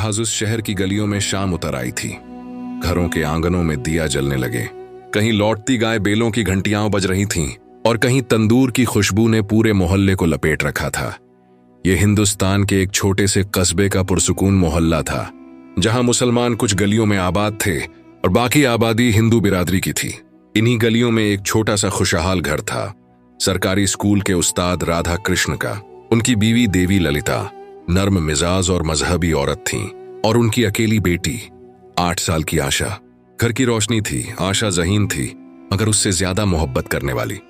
धाजुस शहर की गलियों में शाम उतर आई थी। घरों के आंगनों में दिया जलने लगे, कहीं लौटती गाय बेलों की घंटियां बज रही थीं और कहीं तंदूर की खुशबू ने पूरे मोहल्ले को लपेट रखा था। यह हिंदुस्तान के एक छोटे से कस्बे का पुरसुकून मोहल्ला था, जहां मुसलमान कुछ गलियों में आबाद थे और बाकी आबादी हिंदू बिरादरी की थी। इन्हीं गलियों में एक छोटा सा खुशहाल घर था, सरकारी स्कूल के उस्ताद राधा कृष्ण का। उनकी बीवी देवी ललिता नर्म मिजाज और मजहबी औरत थीं और उनकी अकेली बेटी 8 साल की आशा। घर की रोशनी थी। आशा ज़हीन थी मगर उससे ज्यादा मोहब्बत करने वाली।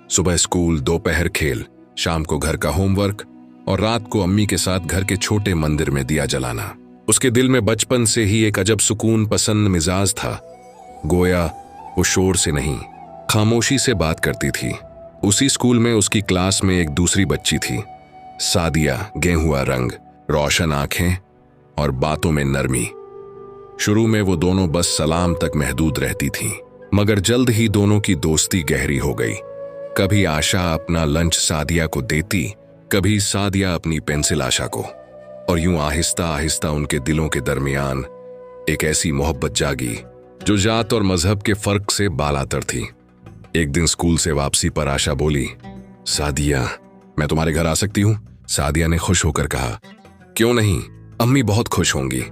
सुबह स्कूल, दोपहर खेल, शाम को घर का होमवर्क और रात को अम्मी के साथ घर के छोटे मंदिर में दिया जलाना। उसके दिल में बचपन से ही एक अजब सुकून पसंद मिजाज था। गोया वो शोर से नहीं, खामोशी से बात करती थी। उसी स्कूल में उसकी क्लास में एक दूसरी बच्ची थी, सादिया। गेहुआ रंग, रोशन आंखें और बातों में नरमी। शुरू में वो दोनों बस सलाम तक महदूद रहती थीं, मगर जल्द ही दोनों की दोस्ती गहरी हो गई। कभी आशा अपना लंच सादिया को देती, कभी सादिया अपनी पेंसिल आशा को, और यूं आहिस्ता आहिस्ता उनके दिलों के दरमियान एक ऐसी मोहब्बत जागी जो जात और मजहब के फर्क से बालातर थी। एक दिन स्कूल से वापसी पर आशा बोली, सादिया, मैं तुम्हारे घर आ सकती हूँ? सादिया ने खुश होकर कहा, क्यों नहीं, अम्मी बहुत खुश होंगी।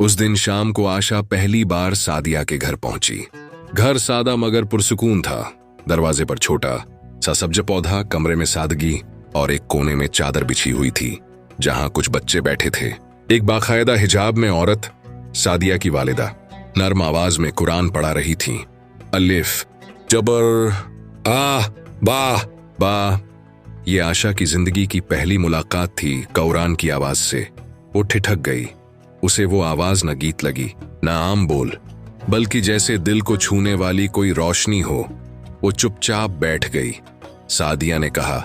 उस दिन शाम को आशा पहली बार सादिया के घर पहुंची। घर सादा मगर पुरसुकून था। दरवाजे पर छोटा सा सब्ज पौधा, कमरे में सादगी और एक कोने में चादर बिछी हुई थी जहां कुछ बच्चे बैठे थे। एक बाकायदा हिजाब में औरत, सादिया की वालिदा, नर्म आवाज में कुरान पढ़ा रही थी। अलिफ, जबर, आ, बा, बा। ये आशा की जिंदगी की पहली मुलाकात थी कुरान की आवाज से। वो ठिठक गई। उसे वो आवाज न गीत लगी, न आम बोल, बल्कि जैसे दिल को छूने वाली कोई रोशनी हो। वो चुपचाप बैठ गई। सादिया ने कहा,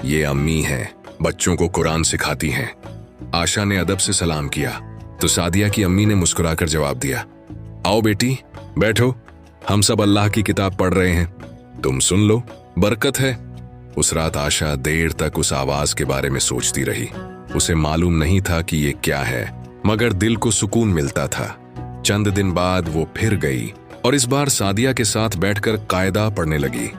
ये अम्मी हैं, बच्चों को कुरान सिखाती हैं। आशा ने अदब से सलाम किया तो सादिया की अम्मी ने मुस्कुराकर जवाब दिया, आओ बेटी, बैठो, हम सब अल्लाह की किताब पढ़ रहे हैं, तुम सुन लो, बरकत है। उस रात आशा देर तक उस आवाज के बारे में सोचती रही। उसे मालूम नहीं था कि ये क्या है, मगर दिल को सुकून मिलता था। चंद दिन बाद वो फिर गई और इस बार सादिया के साथ बैठकर कायदा पढ़ने लगी।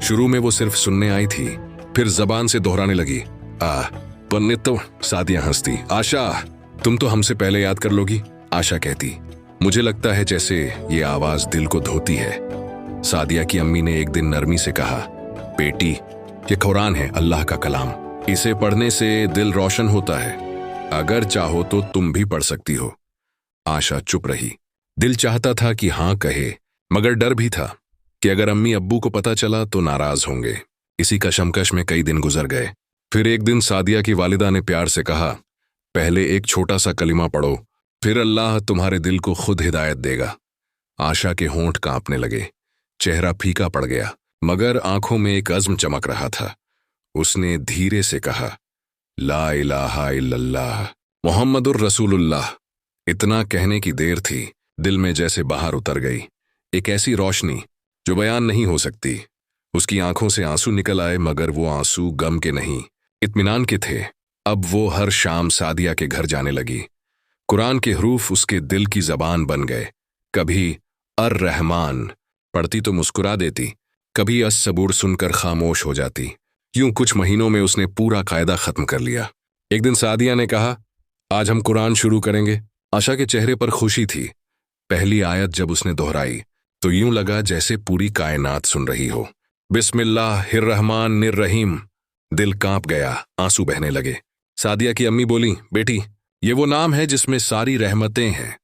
शुरू में वो सिर्फ सुनने आई थी, फिर जबान से दोहराने लगी। पन्ने तो। सादिया हंसती, आशा, तुम तो हमसे पहले याद कर लोगी। आशा कहती, मुझे लगता है जैसे ये आवाज दिल को धोती है। सादिया की अम्मी ने एक दिन नरमी से कहा, बेटी, ये कुरान है, अल्लाह का कलाम, इसे पढ़ने से दिल रोशन होता है। अगर चाहो तो तुम भी पढ़ सकती हो। आशा चुप रही। दिल चाहता था कि हाँ कहे, मगर डर भी था कि अगर अम्मी अब्बू को पता चला तो नाराज होंगे। इसी कशमकश में कई दिन गुजर गए। फिर एक दिन सादिया की वालिदा ने प्यार से कहा, पहले एक छोटा सा कलिमा पढ़ो, फिर अल्लाह तुम्हारे दिल को खुद हिदायत देगा। आशा के होंठ कांपने लगे, चेहरा फीका पड़ गया, मगर आंखों में एक अज़्म चमक रहा था। उसने धीरे से कहा, ला इलाहा इल्लल्लाह मुहम्मदुर रसूलुल्लाह। इतना कहने की देर थी, दिल में जैसे बाहर उतर गई एक ऐसी रोशनी जो बयान नहीं हो सकती। उसकी आंखों से आंसू निकल आए, मगर वो आंसू गम के नहीं, इत्मीनान के थे। अब वो हर शाम सादिया के घर जाने लगी। कुरान के हरूफ उसके दिल की जबान बन गए। कभी अर रहमान पढ़ती तो मुस्कुरा देती, कभी अस-सबूर सुनकर खामोश हो जाती। यूं कुछ महीनों में उसने पूरा कायदा खत्म कर लिया। एक दिन सादिया ने कहा, आज हम कुरान शुरू करेंगे। आशा के चेहरे पर खुशी थी। पहली आयत जब उसने दोहराई तो यूं लगा जैसे पूरी कायनात सुन रही हो। बिस्मिल्लाहिर्रहमानिर्रहीम। दिल कांप गया, आंसू बहने लगे। सादिया की अम्मी बोली, बेटी, ये वो नाम है जिसमें सारी रहमतें हैं।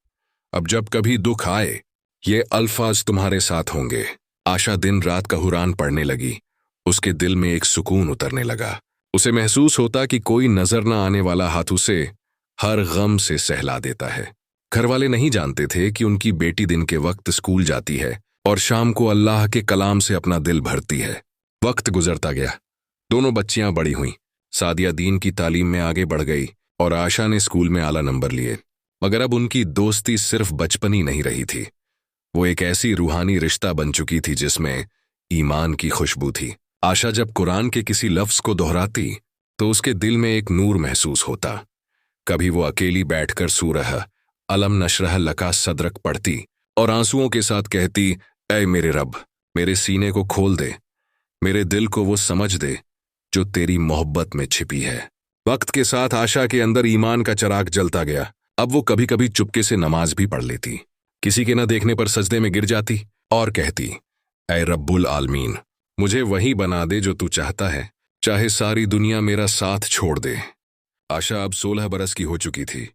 अब जब कभी दुख आए, ये अल्फाज तुम्हारे साथ होंगे। आशा दिन रात का कुरान पढ़ने लगी। उसके दिल में एक सुकून उतरने लगा। उसे महसूस होता कि कोई नजर न आने वाला हाथ उसे हर गम से सहला देता है। घर वाले नहीं जानते थे कि उनकी बेटी दिन के वक्त स्कूल जाती है और शाम को अल्लाह के कलाम से अपना दिल भरती है। वक्त गुजरता गया। दोनों बच्चियां बड़ी हुईं। सादिया दीन की तालीम में आगे बढ़ गई और आशा ने स्कूल में आला नंबर लिए। मगर अब उनकी दोस्ती सिर्फ बचपनी नहीं रही थी, वो एक ऐसी रूहानी रिश्ता बन चुकी थी जिसमें ईमान की खुशबू थी। आशा जब कुरान के किसी लफ्ज को दोहराती तो उसके दिल में एक नूर महसूस होता। कभी वो अकेली बैठकर सूरह अलम नशरह लका सदरक पढ़ती और आंसुओं के साथ कहती, ऐ मेरे रब, मेरे सीने को खोल दे, मेरे दिल को वो समझ दे जो तेरी मोहब्बत में छिपी है। वक्त के साथ आशा के अंदर ईमान का चिराग जलता गया। अब वो कभी कभी चुपके से नमाज भी पढ़ लेती, किसी के न देखने पर सजदे में गिर जाती और कहती, ऐ रब्बुल आलमीन, मुझे वही बना दे जो तू चाहता है, चाहे सारी दुनिया मेरा साथ छोड़ दे। आशा अब 16 बरस की हो चुकी थी,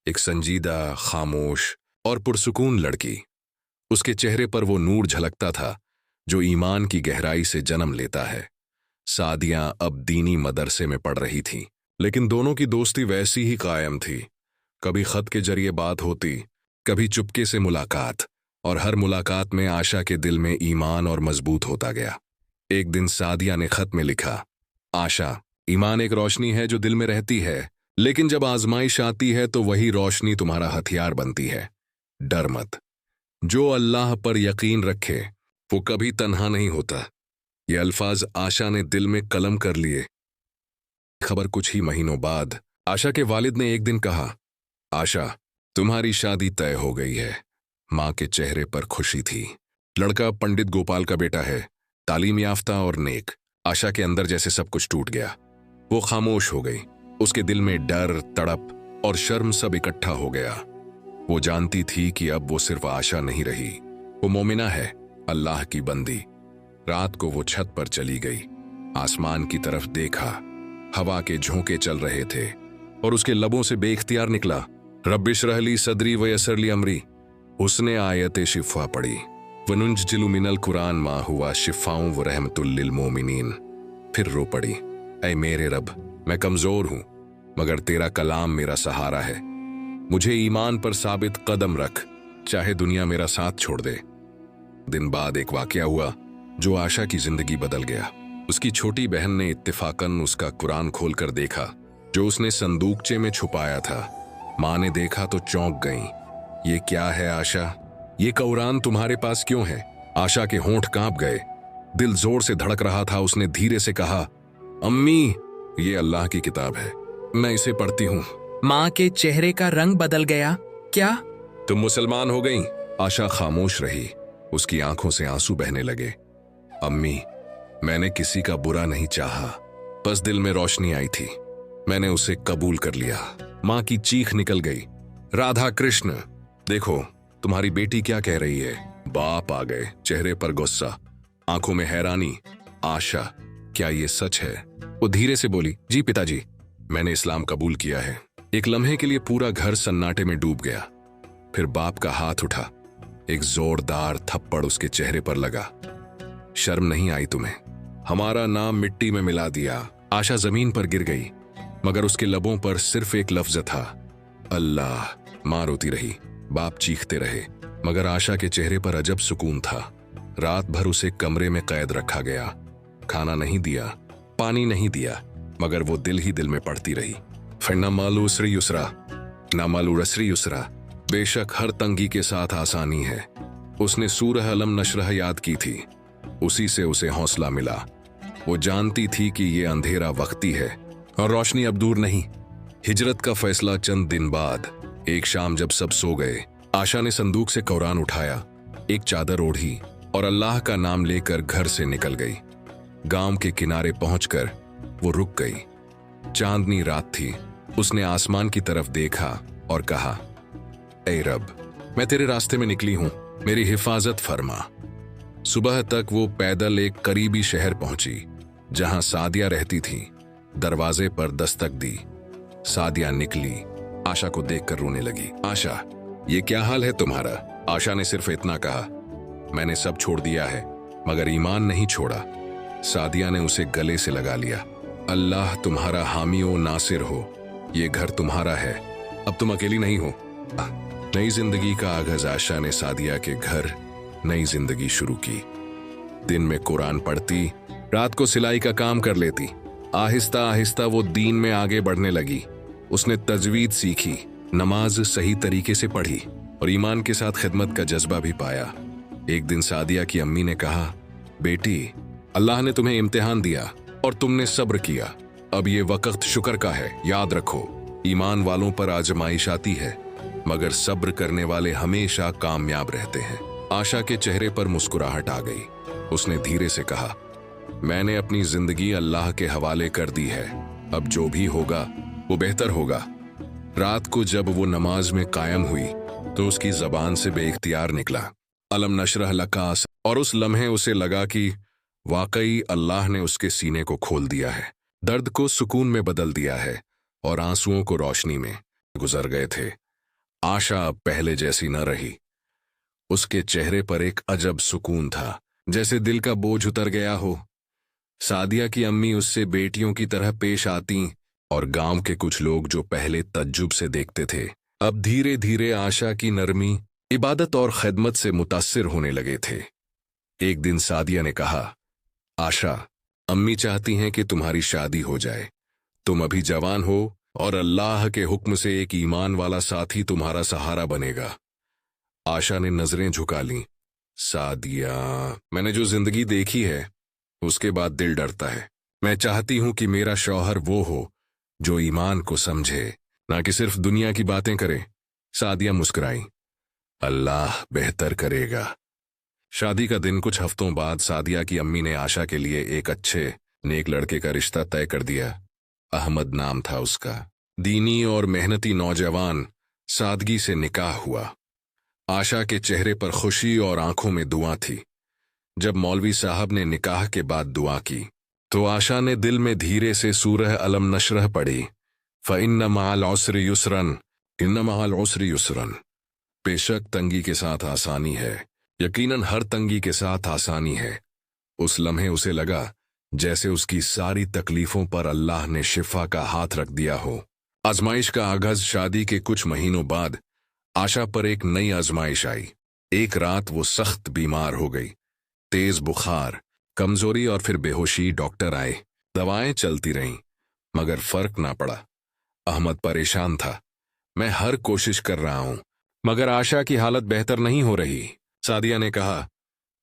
एक संजीदा, खामोश और पुरसुकून लड़की। उसके चेहरे पर वो नूर झलकता था जो ईमान की गहराई से जन्म लेता है। सादिया अब दीनी मदरसे में पढ़ रही थी, लेकिन दोनों की दोस्ती वैसी ही कायम थी। कभी खत के जरिए बात होती, कभी चुपके से मुलाकात, और हर मुलाकात में आशा के दिल में ईमान और मजबूत होता गया। एक दिन सादिया ने खत में लिखा, आशा, ईमान एक रोशनी है जो दिल में रहती है, लेकिन जब आजमाइश आती है तो वही रोशनी तुम्हारा हथियार बनती है। डर मत, जो अल्लाह पर यकीन रखे वो कभी तन्हा नहीं होता। ये अल्फाज आशा ने दिल में कलम कर लिए। खबर कुछ ही महीनों बाद आशा के वालिद ने एक दिन कहा, आशा, तुम्हारी शादी तय हो गई है। माँ के चेहरे पर खुशी थी। लड़का पंडित गोपाल का बेटा है, तालीम याफ्ता और नेक। आशा के अंदर जैसे सब कुछ टूट गया। वो खामोश हो गई। उसके दिल में डर, तड़प और शर्म सब इकट्ठा हो गया। वो जानती थी कि अब वो सिर्फ आशा नहीं रही, वो मोमिना है, अल्लाह की बंदी। रात को वो छत पर चली गई, आसमान की तरफ देखा। हवा के झोंके चल रहे थे और उसके लबों से बेइख्तियार निकला, रब्बिश्रह ली सदरी व यस्सिर ली अमरी। उसने आयत शिफा पढ़ी, वनुंज्जिलु मिनल कुरान मा हुआ शिफाउं व रहमतुल लिल मोमिनीन। फिर रो पड़ी, ऐ मेरे रब, मैं कमजोर हूं, मगर तेरा कलाम मेरा सहारा है। मुझे ईमान पर साबित कदम रख, चाहे दुनिया मेरा साथ छोड़ दे। दिन बाद एक वाकया हुआ जो आशा की जिंदगी बदल गया। उसकी छोटी बहन ने इत्तेफाकन उसका कुरान खोलकर देखा जो उसने संदूकचे में छुपाया था। माँ ने देखा तो चौंक गई। ये क्या है आशा? ये कुरान तुम्हारे पास क्यों है? आशा के होंठ कांप गए, दिल जोर से धड़क रहा था। उसने धीरे से कहा, अम्मी, ये अल्लाह की किताब है, मैं इसे पढ़ती हूँ। माँ के चेहरे का रंग बदल गया। क्या तुम मुसलमान हो गई? आशा खामोश रही, उसकी आंखों से आंसू बहने लगे। अम्मी, मैंने किसी का बुरा नहीं चाहा, बस दिल में रोशनी आई थी, मैंने उसे कबूल कर लिया। माँ की चीख निकल गई, राधा कृष्ण, देखो तुम्हारी बेटी क्या कह रही है। बाप आ गए, चेहरे पर गुस्सा, आंखों में हैरानी। आशा, क्या ये सच है? वो धीरे से बोली, जी पिताजी, मैंने इस्लाम कबूल किया है। एक लम्हे के लिए पूरा घर सन्नाटे में डूब गया। फिर बाप का हाथ उठा, एक जोरदार थप्पड़ उसके चेहरे पर लगा। शर्म नहीं आई तुम्हें? हमारा नाम मिट्टी में मिला दिया। आशा जमीन पर गिर गई, मगर उसके लबों पर सिर्फ एक लफ्ज था, अल्लाह। मां रोती रही, बाप चीखते रहे, मगर आशा के चेहरे पर अजब सुकून था। रात भर उसे कमरे में कैद रखा गया। खाना नहीं दिया, पानी नहीं दिया, मगर वो दिल ही दिल में पड़ती रही। फिर न मालू उसरी युसरा, न मालू रसरी युसरा, बेशक हर तंगी के साथ आसानी है। उसने सूरह अलम नशरह याद की थी, उसी से उसे हौसला मिला। वो जानती थी कि ये अंधेरा वक्ती है और रोशनी अब दूर नहीं। हिजरत का फैसला चंद दिन बाद, एक शाम जब सब सो गए, आशा ने संदूक से कुरान उठाया, एक चादर ओढ़ी और अल्लाह का नाम लेकर घर से निकल गई। गांव के किनारे पहुंचकर वो रुक गई। चांदनी रात थी। उसने आसमान की तरफ देखा और कहा, ऐ रब, मैं तेरे रास्ते में निकली हूं, मेरी हिफाजत फरमा। सुबह तक वो पैदल एक करीबी शहर पहुंची जहां सादिया रहती थी। दरवाजे पर दस्तक दी। सादिया निकली, आशा को देखकर रोने लगी। आशा, ये क्या हाल है तुम्हारा? आशा ने सिर्फ इतना कहा, मैंने सब छोड़ दिया है, मगर ईमान नहीं छोड़ा। सादिया ने उसे गले से लगा लिया। अल्लाह तुम्हारा हामी ओ नासिर हो, ये घर तुम्हारा है, अब तुम अकेली नहीं हो। नई जिंदगी का आगाज। आशा ने सादिया के घर नई जिंदगी शुरू की। दिन में कुरान पढ़ती, रात को सिलाई का काम कर लेती। आहिस्ता आहिस्ता वो दीन में आगे बढ़ने लगी। उसने तजवीद सीखी, नमाज सही तरीके से पढ़ी और ईमान के साथ खिदमत का जज्बा भी पाया। एक दिन सादिया की अम्मी ने कहा, बेटी, अल्लाह ने तुम्हें इम्तिहान दिया और तुमने सब्र किया, अब ये वक्त शुक्र का है, याद रखो। ईमान वालों पर आजमाइश आती है, मगर सब्र करने वाले हमेशा कामयाब रहते हैं। आशा के चेहरे पर मुस्कुराहट आ गई। उसने धीरे से कहा, मैंने अपनी जिंदगी अल्लाह के हवाले कर दी है। अब जो भी होगा वो बेहतर होगा। रात को जब वो नमाज में कायम हुई तो उसकी जबान से बेइख्तियार निकला, अलम नशरह लका, और उस लम्हे उसे लगा कि वाकई अल्लाह ने उसके सीने को खोल दिया है, दर्द को सुकून में बदल दिया है और आंसुओं को रोशनी में गुजर गए थे। आशा अब पहले जैसी न रही। उसके चेहरे पर एक अजब सुकून था, जैसे दिल का बोझ उतर गया हो। सादिया की अम्मी उससे बेटियों की तरह पेश आती और गांव के कुछ लोग जो पहले तज्जुब से देखते थे, अब धीरे धीरे आशा की नरमी, इबादत और खिदमत से मुतासिर होने लगे थे। एक दिन सादिया ने कहा, आशा, अम्मी चाहती हैं कि तुम्हारी शादी हो जाए। तुम अभी जवान हो और अल्लाह के हुक्म से एक ईमान वाला साथी तुम्हारा सहारा बनेगा। आशा ने नजरें झुका लीं। सादिया, मैंने जो जिंदगी देखी है उसके बाद दिल डरता है। मैं चाहती हूं कि मेरा शौहर वो हो जो ईमान को समझे, ना कि सिर्फ दुनिया की बातें करे। सादिया मुस्कुराई। अल्लाह बेहतर करेगा। शादी का दिन कुछ हफ्तों बाद सादिया की अम्मी ने आशा के लिए एक अच्छे नेक लड़के का रिश्ता तय कर दिया। अहमद नाम था उसका। दीनी और मेहनती नौजवान। सादगी से निकाह हुआ। आशा के चेहरे पर खुशी और आंखों में दुआ थी। जब मौलवी साहब ने निकाह के बाद दुआ की तो आशा ने दिल में धीरे से सूरह अलम नशरह पढ़ी, फ़इन्न मअल उसरि युसरन, इन्न मअल उसरि युसरन। बेशक तंगी के साथ आसानी है, यकीनन हर तंगी के साथ आसानी है। उस लम्हे उसे लगा जैसे उसकी सारी तकलीफों पर अल्लाह ने शिफा का हाथ रख दिया हो। आजमाइश का आगाज शादी के कुछ महीनों बाद आशा पर एक नई आजमाइश आई। एक रात वो सख्त बीमार हो गई। तेज बुखार, कमजोरी और फिर बेहोशी। डॉक्टर आए, दवाएं चलती रहीं, मगर फर्क ना पड़ा। अहमद परेशान था। मैं हर कोशिश कर रहा हूं, मगर आशा की हालत बेहतर नहीं हो रही। सादिया ने कहा,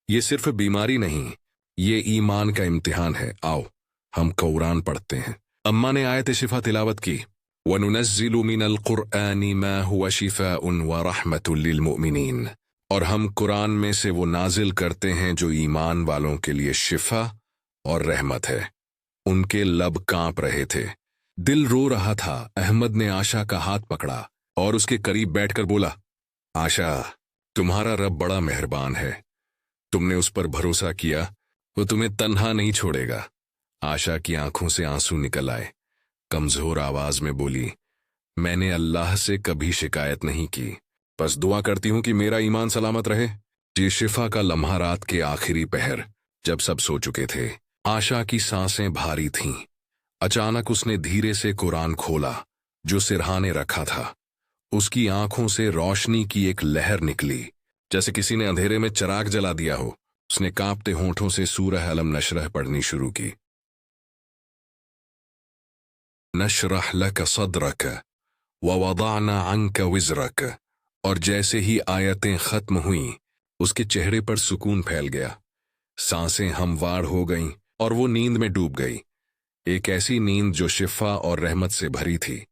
ये सिर्फ बीमारी नहीं, ये ईमान का इम्तिहान है। आओ हम कुरान पढ़ते हैं। अम्मा ने आयत शिफा तिलावत की, वनुनज़्ज़िलु मिनल कुरआनी मा हुवा शिफाउन व रहमतुल लिल मुमिनीन। और हम कुरान में से वो नाजिल करते हैं जो ईमान वालों के लिए शिफा और रहमत है। उनके लब कांप रहे थे, दिल रो रहा था। अहमद ने आशा का हाथ पकड़ा और उसके करीब बैठकर बोला, आशा, तुम्हारा रब बड़ा मेहरबान है। तुमने उस पर भरोसा किया, वो तुम्हें तन्हा नहीं छोड़ेगा। आशा की आंखों से आंसू निकल आए। कमजोर आवाज में बोली, मैंने अल्लाह से कभी शिकायत नहीं की, बस दुआ करती हूं कि मेरा ईमान सलामत रहे। ये शिफा का लम्हा रात के आखिरी पहर, जब सब सो चुके थे। आशा की सांसें भारी थीं। अचानक उसने धीरे से कुरान खोला जो सिरहाने रखा था। उसकी आंखों से रोशनी की एक लहर निकली, जैसे किसी ने अंधेरे में चिराग जला दिया हो। उसने कांपते होंठों से सूरह अलम नशरह पढ़नी शुरू की। नशरह लक सदरक व वदाना अंक विज़रक। और जैसे ही आयतें खत्म हुईं, उसके चेहरे पर सुकून फैल गया। सांसें हमवार हो गईं और वो नींद में डूब गई। एक ऐसी नींद जो शिफा और रहमत से भरी थी।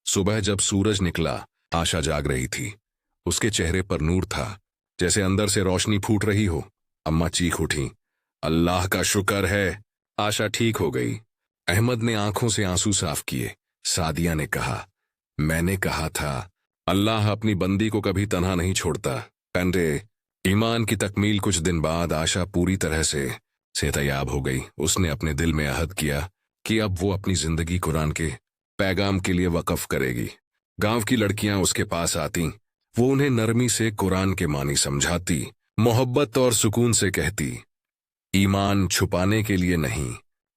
सुबह जब सूरज निकला, आशा जाग रही थी। उसके चेहरे पर नूर था, जैसे अंदर से रोशनी फूट रही हो। अम्मा चीख उठी, अल्लाह का शुक्र है, आशा ठीक हो गई। अहमद ने आंखों से आंसू साफ किए। सादिया ने कहा, मैंने कहा था अल्लाह अपनी बंदी को कभी तन्हा नहीं छोड़ता। कंडे ईमान की तकमील कुछ दिन बाद आशा पूरी तरह से सेहतयाब हो गई। उसने अपने दिल में अहद किया कि अब वो अपनी जिंदगी कुरान के पैगाम के लिए वक्फ करेगी। गांव की लड़कियां उसके पास आती, वो उन्हें नरमी से कुरान के मानी समझाती, मोहब्बत और सुकून से कहती, ईमान छुपाने के लिए नहीं,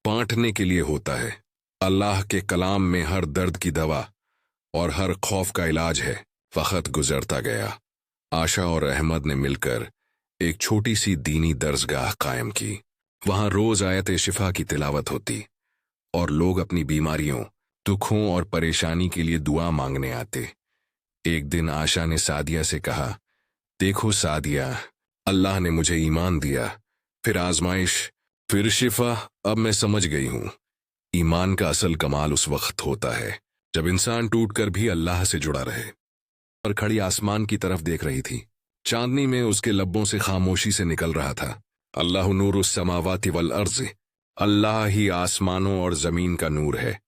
बांटने के लिए होता है। अल्लाह के कलाम में हर दर्द की दवा और हर खौफ का इलाज है। वक्त गुजरता गया। आशा और अहमद ने मिलकर एक छोटी सी दीनी दर्सगाह कायम की। वहां रोज आयत शिफा की तिलावत होती और लोग अपनी बीमारियों, दुखों और परेशानी के लिए दुआ मांगने आते। एक दिन आशा ने सादिया से कहा, देखो सादिया, अल्लाह ने मुझे ईमान दिया, फिर आजमाइश, फिर शिफा। अब मैं समझ गई हूं, ईमान का असल कमाल उस वक्त होता है जब इंसान टूट कर भी अल्लाह से जुड़ा रहे। और खड़ी आसमान की तरफ देख रही थी। चांदनी में उसके लब्बों से खामोशी से निकल रहा था, अल्लाह नूरुस समावाति वल अर्ज़, अल्लाह ही आसमानों और जमीन का नूर है।